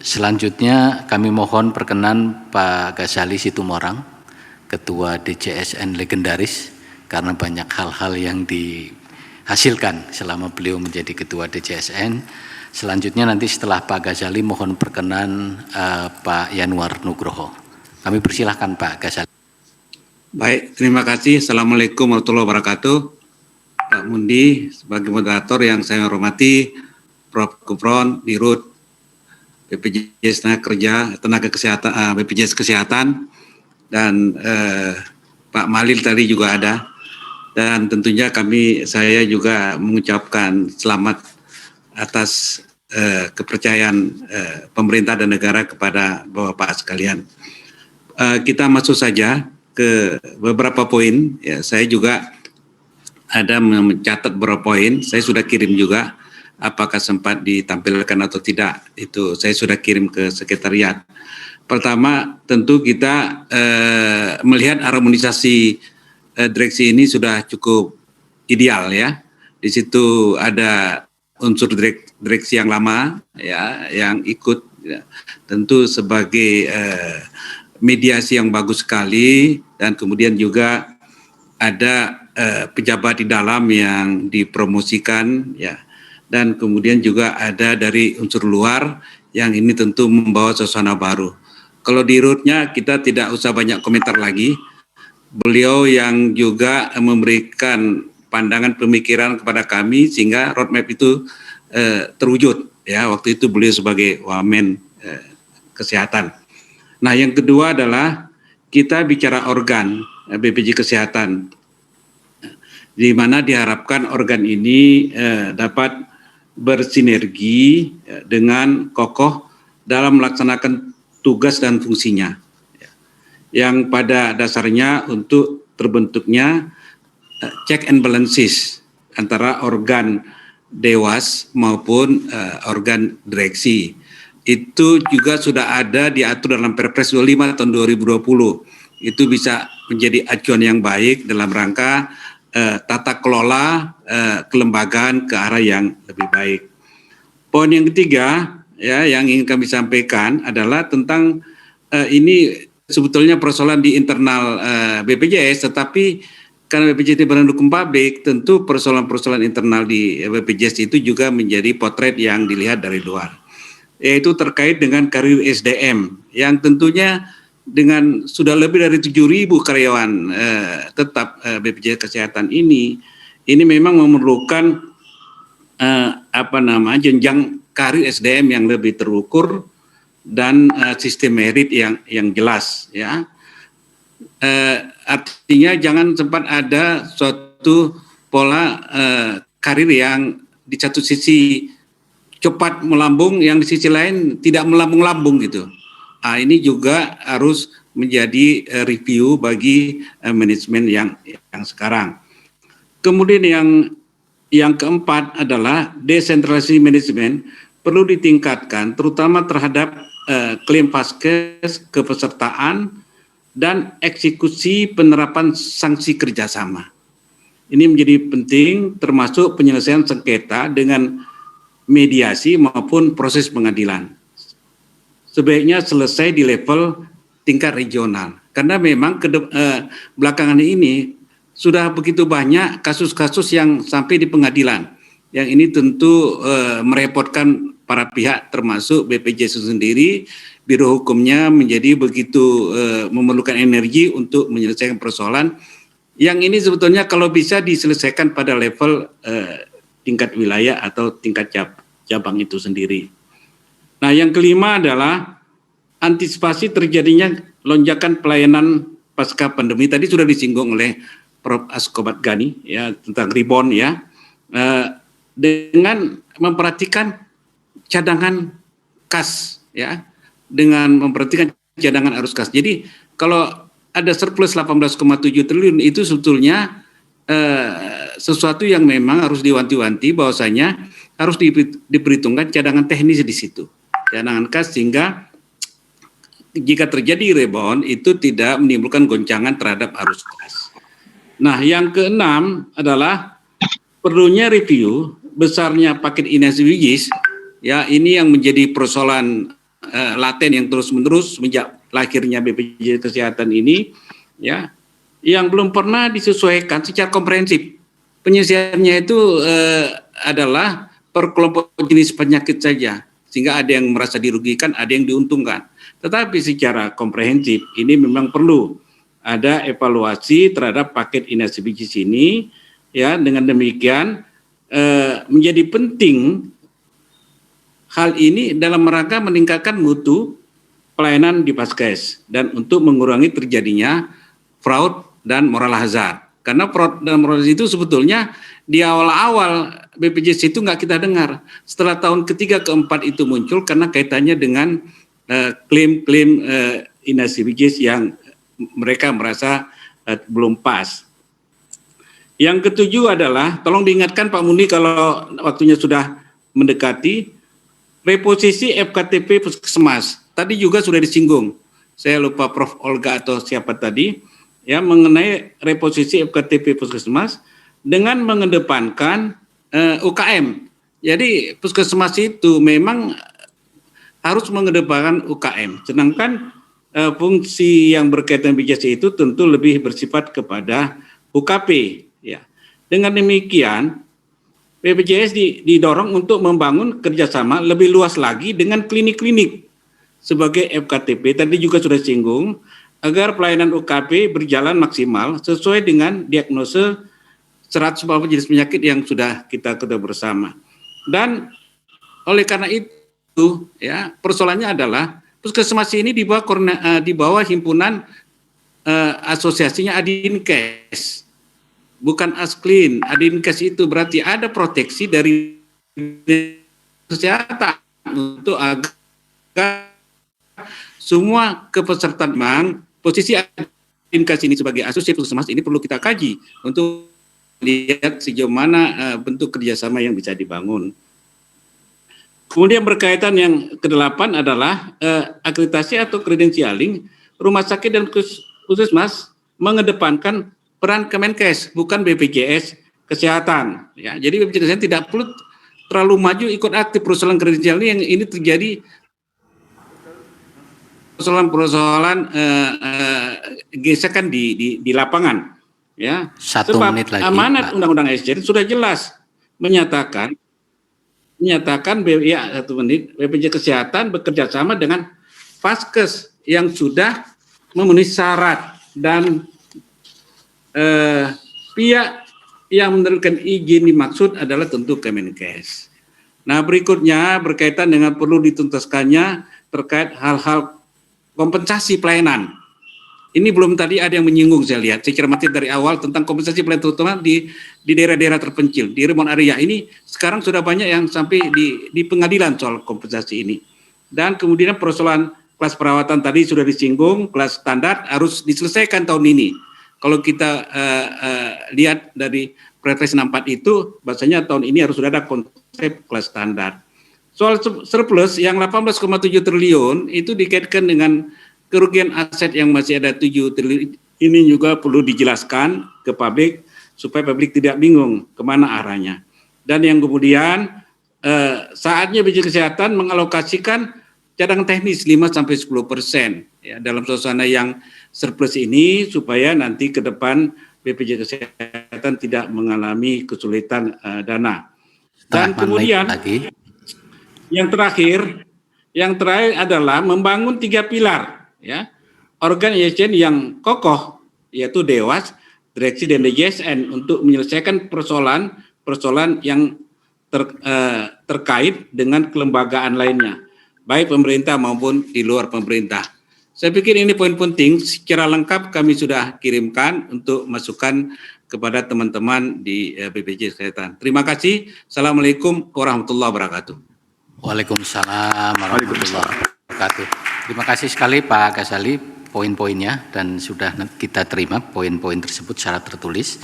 Selanjutnya kami mohon perkenan Pak Ghazali Situmorang, Ketua DJSN legendaris, karena banyak hal-hal yang dihasilkan selama beliau menjadi Ketua DJSN. Selanjutnya nanti setelah Pak Ghazali mohon perkenan Pak Yanuar Nugroho. Kami persilahkan Pak Ghazali. Baik, terima kasih. Assalamualaikum warahmatullahi wabarakatuh. Pak Mundi, sebagai moderator yang saya hormati, Prof. Gufron, Dirut, BPJS Tenaga Kesehatan, BPJS Kesehatan, dan Pak Malil tadi juga ada. Dan tentunya saya juga mengucapkan selamat atas kepercayaan pemerintah dan negara kepada Bapak sekalian. Kita masuk saja ke beberapa poin. Ya, saya juga ada mencatat beberapa poin. Saya sudah kirim juga. Apakah sempat ditampilkan atau tidak? Itu saya sudah kirim ke sekretariat. Pertama, tentu kita melihat harmonisasi direksi ini sudah cukup ideal ya. Di situ ada unsur direksi yang lama ya, yang ikut ya, tentu sebagai mediasi yang bagus sekali, dan kemudian juga ada pejabat di dalam yang dipromosikan ya, dan kemudian juga ada dari unsur luar yang ini tentu membawa suasana baru. Kalau di rootnya kita tidak usah banyak komentar lagi. Beliau yang juga memberikan pandangan pemikiran kepada kami sehingga roadmap itu terwujud ya, waktu itu beliau sebagai Wamen Kesehatan. Nah, yang kedua adalah kita bicara organ BPJS Kesehatan, di mana diharapkan organ ini dapat bersinergi dengan kokoh dalam melaksanakan tugas dan fungsinya, yang pada dasarnya untuk terbentuknya check and balances antara organ dewas maupun organ direksi. Itu juga sudah ada diatur dalam Perpres 25 tahun 2020. Itu bisa menjadi acuan yang baik dalam rangka tata kelola kelembagaan ke arah yang lebih baik. Poin yang ketiga ya, yang ingin kami sampaikan adalah tentang ini sebetulnya persoalan di internal BPJS, tetapi karena BPJS Badan Hukum Publik, tentu persoalan-persoalan internal di BPJS itu juga menjadi potret yang dilihat dari luar, yaitu terkait dengan karir SDM yang tentunya dengan sudah lebih dari 7.000 karyawan tetap BPJS Kesehatan ini memang memerlukan jenjang karir SDM yang lebih terukur dan sistem merit yang jelas ya. Artinya jangan sempat ada suatu pola karir yang di satu sisi cepat melambung, yang di sisi lain tidak melambung-lambung gitu. Ini juga harus menjadi review bagi manajemen yang sekarang. Kemudian yang keempat adalah desentralisasi manajemen perlu ditingkatkan, terutama terhadap klaim vaskes, kepesertaan, dan eksekusi penerapan sanksi kerjasama. Ini menjadi penting, termasuk penyelesaian sengketa dengan mediasi maupun proses pengadilan. Sebaiknya selesai di level tingkat regional, karena memang belakangan ini sudah begitu banyak kasus-kasus yang sampai di pengadilan, yang ini tentu merepotkan para pihak, termasuk BPJS sendiri. Biro hukumnya menjadi begitu memerlukan energi untuk menyelesaikan persoalan yang ini sebetulnya kalau bisa diselesaikan pada level tingkat wilayah atau tingkat cabang itu sendiri. Nah, yang kelima adalah antisipasi terjadinya lonjakan pelayanan pasca pandemi. Tadi sudah disinggung oleh Prof. Askobat Ghani ya, tentang rebound ya, dengan memperhatikan cadangan kas ya, dengan memperhatikan cadangan arus kas. Jadi kalau ada surplus 18,7 triliun itu sebetulnya sesuatu yang memang harus diwanti-wanti bahwasanya harus diperhitungkan cadangan teknis di situ, cadangan kas, sehingga jika terjadi rebound itu tidak menimbulkan goncangan terhadap arus kas. Nah, yang keenam adalah perlunya review besarnya paket inasi WIJIS ya, ini yang menjadi persoalan laten yang terus-menerus sejak lahirnya BPJS Kesehatan ini, ya, yang belum pernah disesuaikan secara komprehensif. Penyelesaiannya itu adalah per kelompok jenis penyakit saja, sehingga ada yang merasa dirugikan, ada yang diuntungkan. Tetapi secara komprehensif ini memang perlu ada evaluasi terhadap paket inasibijis ini, ya. Dengan demikian menjadi penting hal ini dalam rangka meningkatkan mutu pelayanan di Paskes dan untuk mengurangi terjadinya fraud dan moral hazard. Karena fraud dan moral hazard itu sebetulnya di awal-awal BPJS itu nggak kita dengar. Setelah tahun ketiga keempat itu muncul karena kaitannya dengan klaim-klaim inasibijis yang mereka merasa belum pas. Yang ketujuh adalah, tolong diingatkan Pak Mundi kalau waktunya sudah mendekati, reposisi FKTP Puskesmas. Tadi juga sudah disinggung, saya lupa Prof. Olga atau siapa tadi, ya, mengenai reposisi FKTP Puskesmas dengan mengedepankan UKM. Jadi Puskesmas itu memang harus mengedepankan UKM, sedangkan fungsi yang berkaitan BPJS itu tentu lebih bersifat kepada UKP. Ya. Dengan demikian, BPJS didorong untuk membangun kerjasama lebih luas lagi dengan klinik-klinik sebagai FKTP. Tadi juga sudah singgung, agar pelayanan UKP berjalan maksimal sesuai dengan diagnosa 140 jenis penyakit yang sudah kita ketahui bersama. Dan oleh karena itu, ya, persoalannya adalah Puskesmas ini di bawah himpunan asosiasinya Adinkes. Bukan Asklin. Adinkes itu berarti ada proteksi dari kesehatan untuk agar semua kepesertaan bank, posisi Adinkes ini sebagai asosiasi Puskesmas ini perlu kita kaji untuk lihat sejauh mana bentuk kerjasama yang bisa dibangun. Kemudian berkaitan yang ke-8 adalah akreditasi atau credentialing rumah sakit dan puskesmas mengedepankan peran Kemenkes, bukan BPJS Kesehatan. Ya, jadi BPJS Kesehatan tidak perlu terlalu maju ikut aktif persoalan credentialing yang ini terjadi persoalan gesekan di lapangan. Ya, 1 sebab menit lagi, amanat Pak. Undang-Undang SDM sudah jelas menyatakan BPJS Kesehatan bekerja sama dengan Paskes yang sudah memenuhi syarat dan pihak yang menerbitkan izin dimaksud adalah tentu Kemenkes. Nah, berikutnya berkaitan dengan perlu dituntaskannya terkait hal-hal kompensasi pelayanan. Ini belum tadi ada yang menyinggung, saya lihat. Saya cermati dari awal tentang kompensasi pelayanan terutama di daerah-daerah terpencil, di remote area ini sekarang sudah banyak yang sampai di pengadilan soal kompensasi ini. Dan kemudian persoalan kelas perawatan tadi sudah disinggung, kelas standar harus diselesaikan tahun ini. Kalau kita lihat dari Perpres 64 itu, bahasanya tahun ini harus sudah ada konsep kelas standar. Soal surplus yang 18,7 triliun itu dikaitkan dengan kerugian aset yang masih ada 7 triliun. Ini juga perlu dijelaskan ke publik supaya publik tidak bingung kemana arahnya. Dan yang kemudian saatnya BPJS Kesehatan mengalokasikan cadangan teknis 5-10% ya, dalam suasana yang surplus ini supaya nanti ke depan BPJS Kesehatan tidak mengalami kesulitan dana. Dan kemudian yang terakhir adalah membangun 3 pilar ya, organisasi yang kokoh yaitu Dewas, Direksi dan DJSN untuk menyelesaikan persoalan yang terkait dengan kelembagaan lainnya, baik pemerintah maupun di luar pemerintah. Saya pikir ini poin penting, secara lengkap kami sudah kirimkan untuk masukan kepada teman-teman di BPJS Kesehatan. Terima kasih. Assalamualaikum warahmatullahi wabarakatuh. Waalaikumsalam warahmatullahi wabarakatuh. Terima kasih sekali Pak Ghazali poin-poinnya dan sudah kita terima poin-poin tersebut secara tertulis.